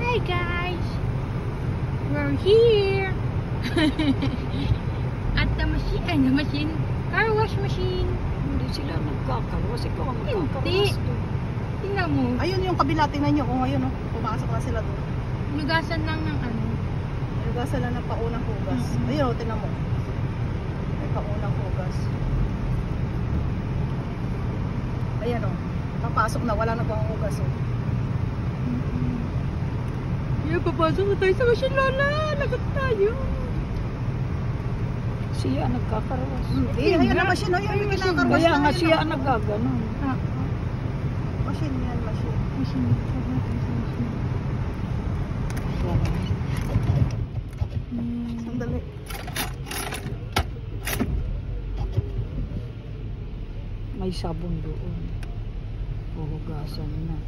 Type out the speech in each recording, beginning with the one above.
Hi guys! We're here! At the machine, car wash machine. Hindi sila nagkakaroon. Ikaw ang Hindi. nagkakaroon. Tingnan mo. Ayun yung kabila, tingnan nyo. Oh, ayun, oh. Pumasok na sila doon. Nugasan lang ng ano. Nugasan lang ng paunang hugas. Ayun, oh, tingnan mo. May paunang hugas. Ayan, oh. Papasok na, wala na pang hugas, oh. Yeah, papasok na tayo sa machine, Lola. Lagot tayo. Siya nagkakaroon. Ayun na machine, oh. Ayun yung kinakarwas Kaya na nga ngayon, siya oh. nagaganon. Machine yan, machine. Machine. Sandali. May sabon doon. Puhugasan na.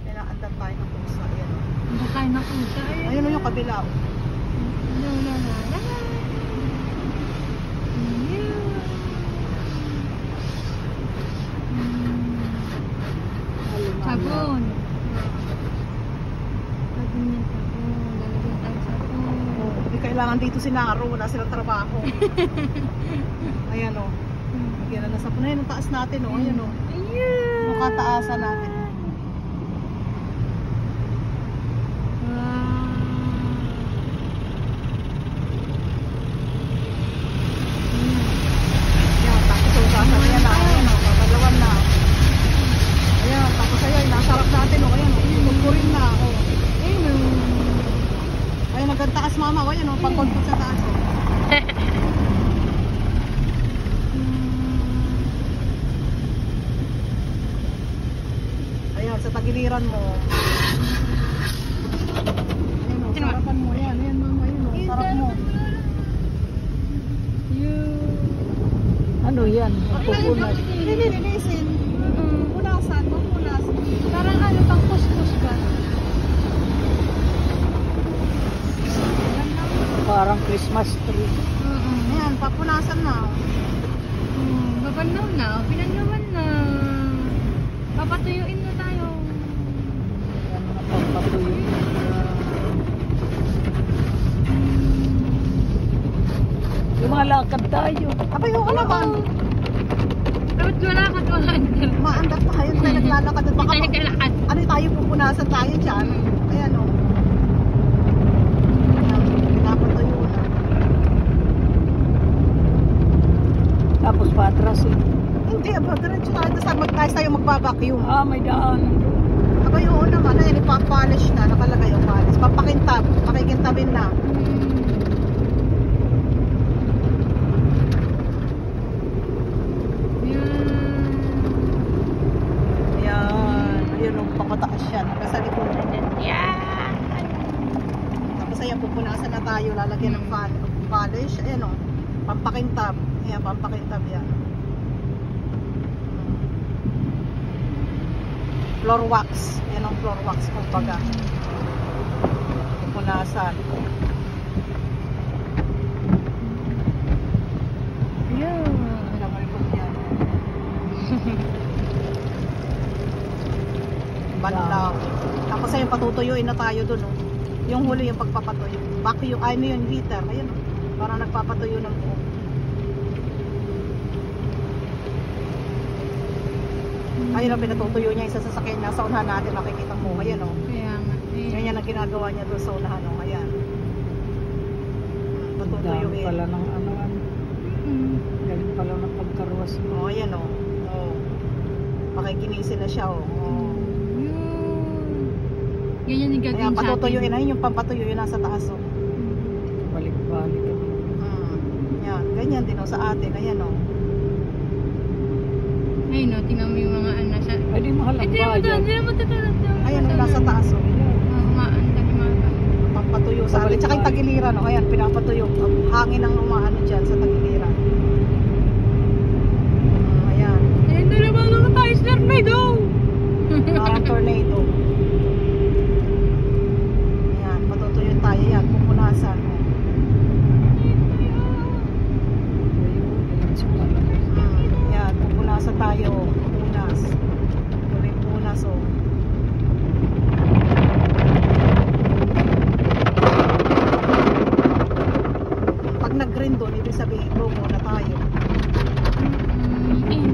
Kailangan tayo ng pusa. Ayan, oh. Bakain na po siya. Ayun, oh, yung kabila, oh. Sabon. Sabon yan, sabon. Lalagyan tayo sabon. Hindi kailangan dito si Naro, wala silang trabaho. Ayan, oh. Lagyan na sa puno. Ayun, ang taas natin, oh. Ayan, oh. Ayun. Nakataasan natin. Ayan, tapos ugasan na yan, ah. Ayan, oh. Papalawan na. Ayan, tapos ayan, nasarap natin, oh. Ayan, oh. Pagpurin na, oh. Ayun, nagtaas mama, oh. Ayan, oh. Pagkontot sa taas, oh. Ayan, sa tagiliran mo. Ayan, oh, sarapan mo. Ayan, ayan mama, ayan, oh. Sarap mo. Ano yan? Pupunas. Lilinisin. Punasan, punas. Parang ano, pang kuskus ba? Parang Christmas tree. Ayan, papunasan na. Babanaw na, pinanawan na. Papatuyuin na tayo. Yan mga pagpatuyo. Lumalakad tayo. Abay, oo naman. Dapat wala ka tuhan. Maandak tayo tayo naglalakad. Baka Tayo kalakad. ano tayo, pupunasan tayo dyan. Ayan, oh. Ayan, pinapatuyo na. Tapos patras eh. Hindi, abay, diretso tayo. Tapos tayo magbabacuum. Ah, may daan. Abay, oo naman. Ayan, ipapolish na. Nakalagay yung polish. Papakintab. Pakikintabin na. Ayan. Ayun, oh, papataas siya. Nasa likod. Yan. Tapos ayan, pupunasan na tayo. Lalagyan ng polish. Ayan, oh. Pampakintab. Ayan, pampakintab yan. Floor wax. Ayan ang floor wax, kumbaga. Pupunasan. Yan. Pinamalikot yan. Banlaw. Tapos ayun, patutuyuin na tayo dun, oh. Yung huli yung pagpapatuyo. Vacuum, ay ano yun, heater. Ayun, oh. Parang nagpapatuyo ng buhok. Ayun ang pinatutuyo niya, isa sa sasakyan niya. Sa unahan natin, makikita mo. Ayan, oh. Kaya nga. Yan yan ang ginagawa niya doon sa unahan, oh. Ayan. Dami Patutuyuin. pala ng ano. Galing pala ng pagkarwas. Oh, ayan, oh. Oh. Pakikinisin na siya, oh. Oh. Ganyan yung gagawin Ayan, sa atin. patutuyuin. Ayun yung pampatuyo, yun nasa taas, oh. Balik-balik. Yan, ganyan din, oh, sa atin. Ayan, oh. Ayun no, tingnan mo yung mga ano sa... Ay, di mahal ang bayan. Hindi naman tutulog. Ayan, oh, nasa taas, oh. Pampatuyo sa atin. Tsaka yung tagiliran, oh. Ayan, pinapatuyo. Hangin ang umaano dyan sa tagiliran. Ayan. Ayun na naman ako tayo sa tornado. Parang tornado. Ayan, patutuyo tayo. Yan, pupunasan. Yan, pupunasan tayo. Pupunas. Tuloy punas, oh. Pag nag-green doon, ibig sabihin, go muna tayo. Mm,